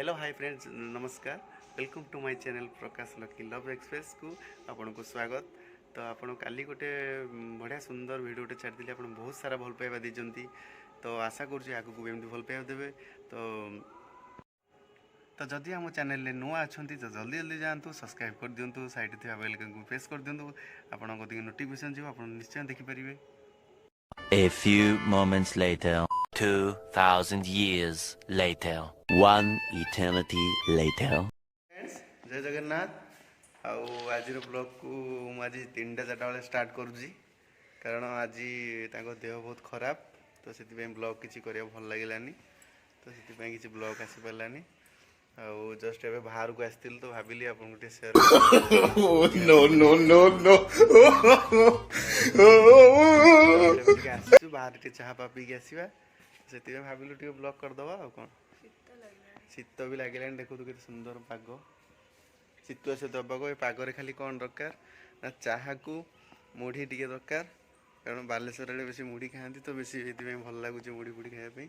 Hello hi friends नमस्कार welcome to my channel Prakash lucky love express को आपन को स्वागत। तो आपन काली गोटे बढ़िया सुंदर वीडियोटे छाड़ी आप बहुत सारा भल पाइबा देती। तो आशा करुँच आगू एमती भल पाइबा देवे। तो जदि आम चैनल नुआ अच्छा तो जल्दी जल्दी जातु सब्सक्राइब कर दिंतु साइड थी बेल को प्रेस कर दिंतु आपन नोटिफिकेशन जो आप निश्चय देखिपारे। A few moments later, 2000 years later, one eternity later. Friends जय जगन्नाथ आज ब्लॉग को मुझे 3टा 4टा बेले स्टार्ट करुँची कारण आज देह बहुत खराब तो से ब्लॉग किसी करा भल लगे तो से किसी ब्लॉग आसी पारानी जस्ट एवं बाहर को आसती तो भाविली आप share no, no, no, no. आसु बाहर चाह पा पी आसवा से भाविलु टे ब्लॉग करदे आ कौन शीत भी लगे देखो तो सुंदर पाग शीतुआ से दबाक ये पागरे खाली कौन दरकार ना चाह को मुढ़ी टे दरकार कारण बालेश्वर बेसी मुढ़ी खाती तो बेसी भल लगुच मुढ़ी फुड़ी खायापी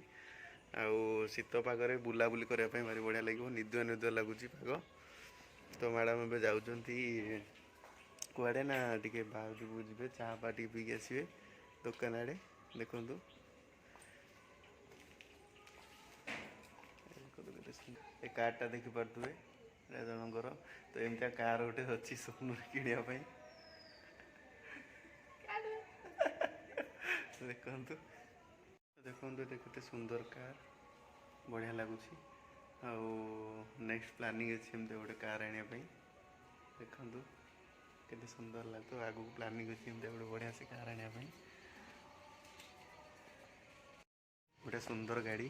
आउ शीत पागरे बुलाबुली करने भारी बढ़िया लगे निदुआ निदुआ लगुच पाग। तो मैडम ए जाऊँगी कुआड़े ना टे बाहर को जी चाह पा टे पी आसवे दुकान आड़े देखु ए कार्टा देखी पारे जनकर तो एमती कार गोटे अच्छी स्वप्न किणापी देखु देखु केते सुंदर कार बढ़िया लगुच नेक्स्ट प्लानिंग अच्छे एमती गोटे कार आने देखु केते सुंदर लगे आगू प्लानिंग अच्छे एमती गोटे बढ़िया से कार आने गोटे सुंदर गाड़ी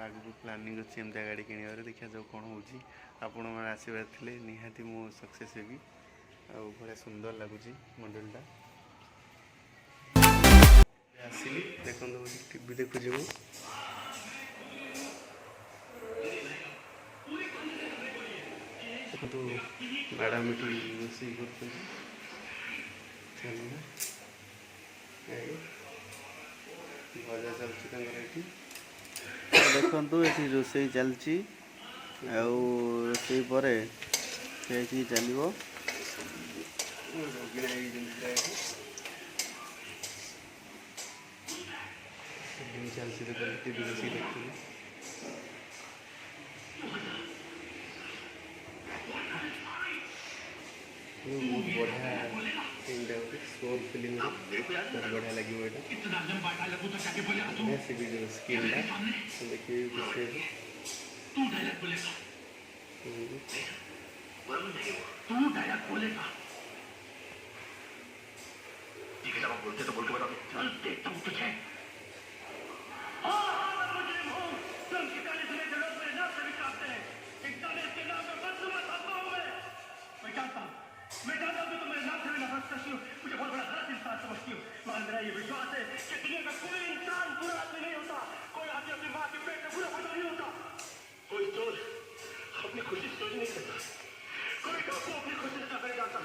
आगू प्लानिंग अच्छी एमती गाड़ी किणवर देखा जाऊ कौन हो आपण मैंने आशीर्वाद थे निहाती मु सक्सेस हेबी बढ़िया सुंदर लगुच मॉडलटा आसली देखो टीवी देखुची मु देखो मैडम ये रोषे कर भजा चलती देखु ये रोषे चलती रोषे पर चलो चलती टीवी बस देखी बहुत बढ़िया फिल्म स्कोर फिल्म बहुत बढ़िया लगे यहाँ से भी जो स्किलटा देखिए मैं जानता हूं कि तुम मेरे नाम से भी नफरत करती हो, मुझे बहुत बड़ा गलत इंसान समझती हो, मगर मेरा ये विश्वास है कि दुनिया का कोई इंसान बुरा आदमी नहीं होता, कोई आदमी अपनी माँ के पेट में बुरा पैदा नहीं होता, कोई चोर अपनी खुशी से नहीं करता, कोई डाकू अपनी खुशी से नहीं जाता,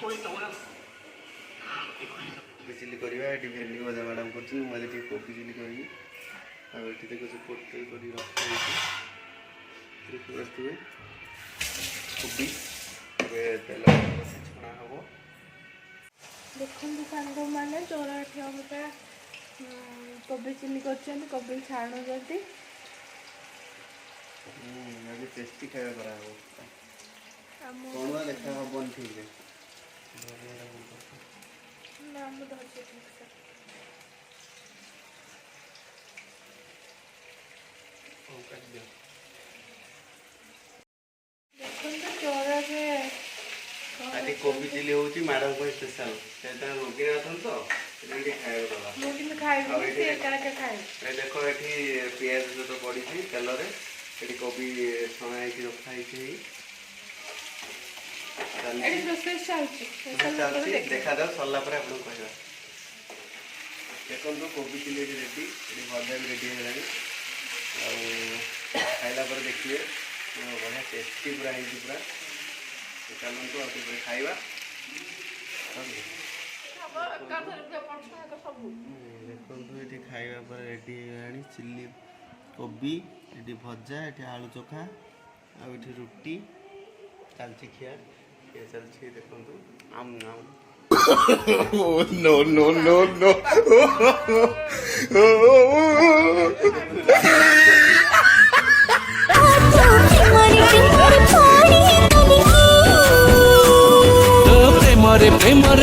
कोई तवारा अपनी खुशी से चिल्ली करवा ये भेंडी भजा मैडम कर मुझे कोबी चिल्ली करी देखो पोटल कर रखिए कोबी तेल छଣା हम देखते सांग मैंने चौराठी अमृता कोबी चिल्ली कर कोबी छाणु टेस्टी खाया करा कौन देखा हबन ठीक नाम धरती ठीक से देखो चौरा खाली कोबी चिल्ली होची मैडम को स्पेशल सेटा रोगी रहतन तो एटी खाए दवा मुझे खाई से का खाए ए देखो एठी प्याज जो तो पड़ी थी तेल रे एटी कोबी छणा है कि रखा है कि एटी प्रोसेस चलची देखा दो सरला पर आपन कहबा देखो कोबी चिल्ली रेडी एटी भजा भी रेडी है खाइला पर देखिए बढ़िया टेस्टी पूरा है पूरा चलतु आप खाइबा देखो ये खाइबा पर रेडी चिल्ली कोबी ये भजा ये आलू चोखा आउ ये रुटी चलती खिया ये चलती देखो आम आम Oh, no, no, no, no. प्रेमरे प्रेमरे